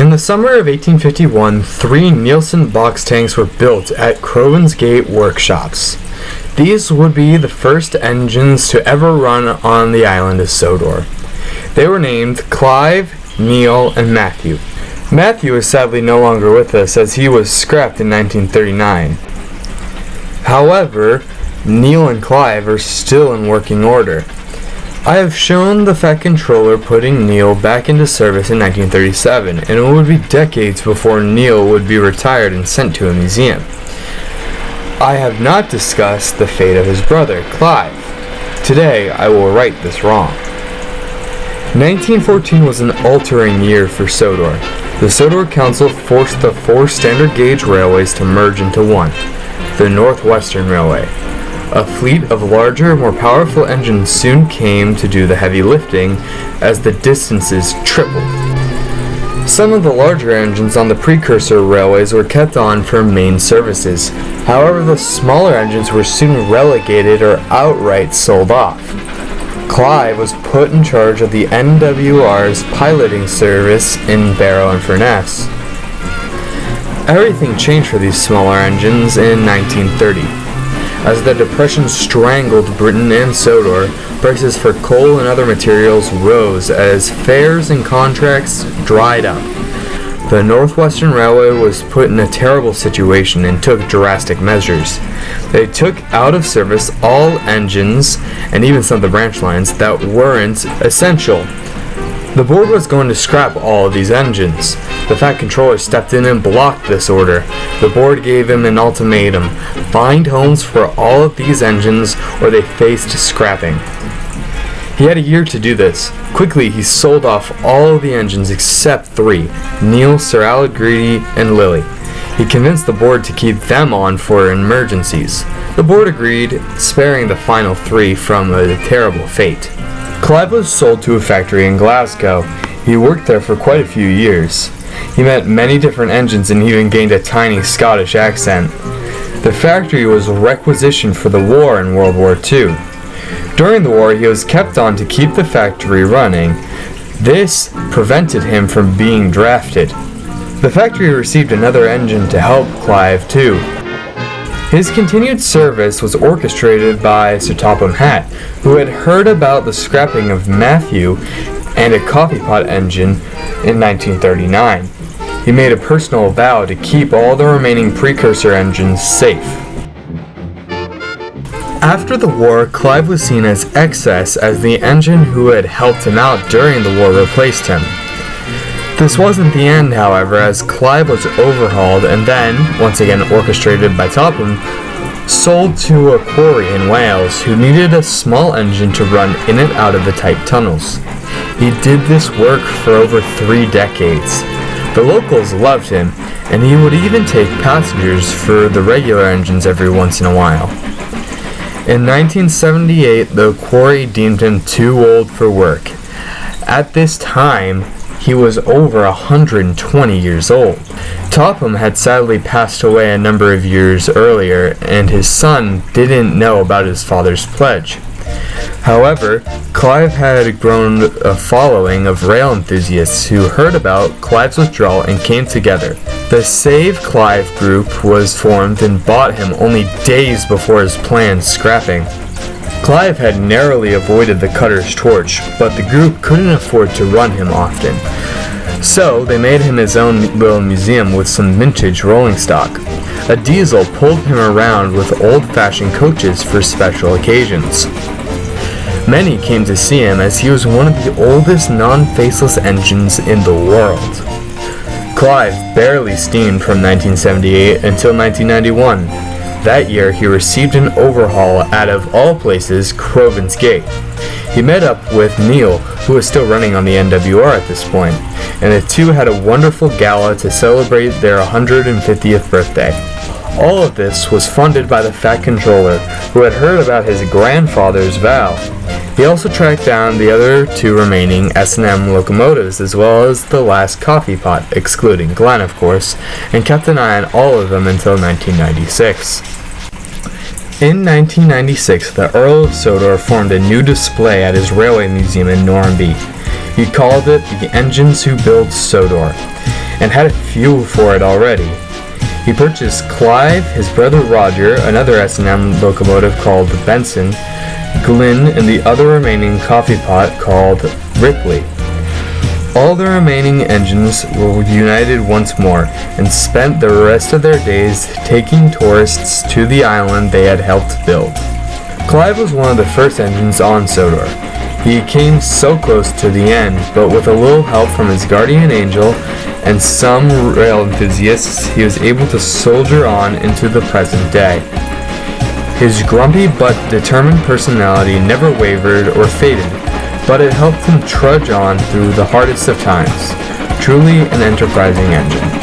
In the summer of 1851, 3 Nielsen box tanks were built at Crovan's Gate workshops. These would be the first engines to ever run on the island of Sodor. They were named Clive, Neil, and Matthew. Matthew is sadly no longer with us as he was scrapped in 1939. However, Neil and Clive are still in working order. I have shown the Fat Controller putting Neil back into service in 1937, and it would be decades before Neil would be retired and sent to a museum. I have not discussed the fate of his brother, Clive. Today, I will right this wrong. 1914 was an altering year for Sodor. The Sodor Council forced the 4 standard gauge railways to merge into one, the Northwestern Railway. A fleet of larger, more powerful engines soon came to do the heavy lifting as the distances tripled. Some of the larger engines on the precursor railways were kept on for main services. However, the smaller engines were soon relegated or outright sold off. Clive was put in charge of the NWR's piloting service in Barrow-in-Furness. Everything changed for these smaller engines in 1930. As the Depression strangled Britain and Sodor, prices for coal and other materials rose as fares and contracts dried up. The Northwestern Railway was put in a terrible situation and took drastic measures. They took out of service all engines and even some of the branch lines that weren't essential. The board was going to scrap all of these engines. The Fat Controller stepped in and blocked this order. The board gave him an ultimatum: find homes for all of these engines or they faced scrapping. He had a year to do this. Quickly, he sold off all of the engines except 3, Neil, Sir Alec Greedy, and Lily. He convinced the board to keep them on for emergencies. The board agreed, sparing the final 3 from a terrible fate. Clive was sold to a factory in Glasgow. He worked there for quite a few years. He met many different engines and even gained a tiny Scottish accent. The factory was requisitioned for the war in World War II. During the war, he was kept on to keep the factory running. This prevented him from being drafted. The factory received another engine to help Clive too. His continued service was orchestrated by Sir Topham Hatt, who had heard about the scrapping of Matthew and a coffee pot engine in 1939. He made a personal vow to keep all the remaining precursor engines safe. After the war, Clive was seen as excess as the engine who had helped him out during the war replaced him. This wasn't the end, however, as Clive was overhauled and then, once again orchestrated by Topham, sold to a quarry in Wales who needed a small engine to run in and out of the tight tunnels. He did this work for over 3 decades. The locals loved him, and he would even take passengers for the regular engines every once in a while. In 1978, the quarry deemed him too old for work. At this time, he was over 120 years old. Topham had sadly passed away a number of years earlier, and his son didn't know about his father's pledge. However, Clive had grown a following of rail enthusiasts who heard about Clive's withdrawal and came together. The Save Clive group was formed and bought him only days before his planned scrapping. Clive had narrowly avoided the cutter's torch, but the group couldn't afford to run him often. So they made him his own little museum with some vintage rolling stock. A diesel pulled him around with old-fashioned coaches for special occasions. Many came to see him as he was one of the oldest non-faceless engines in the world. Clive barely steamed from 1978 until 1991. That year, he received an overhaul out of all places, Crovan's Gate. He met up with Neil, who was still running on the NWR at this point, and the two had a wonderful gala to celebrate their 150th birthday. All of this was funded by the Fat Controller, who had heard about his grandfather's vow. He also tracked down the other 2 remaining S&M locomotives, as well as the last coffee pot, excluding Glenn, of course, and kept an eye on all of them until 1996. In 1996, the Earl of Sodor formed a new display at his railway museum in Normanby. He called it The Engines Who Built Sodor. and had fuel for it already. He purchased Clive, his brother Roger, another S&M locomotive called Benson, Glynn, and the other remaining coffee pot called Ripley. All the remaining engines were united once more and spent the rest of their days taking tourists to the island they had helped build. Clive was one of the first engines on Sodor. He came so close to the end, but with a little help from his guardian angel and some rail enthusiasts, he was able to soldier on into the present day. His grumpy but determined personality never wavered or faded, but it helped him trudge on through the hardest of times. Truly an enterprising engine.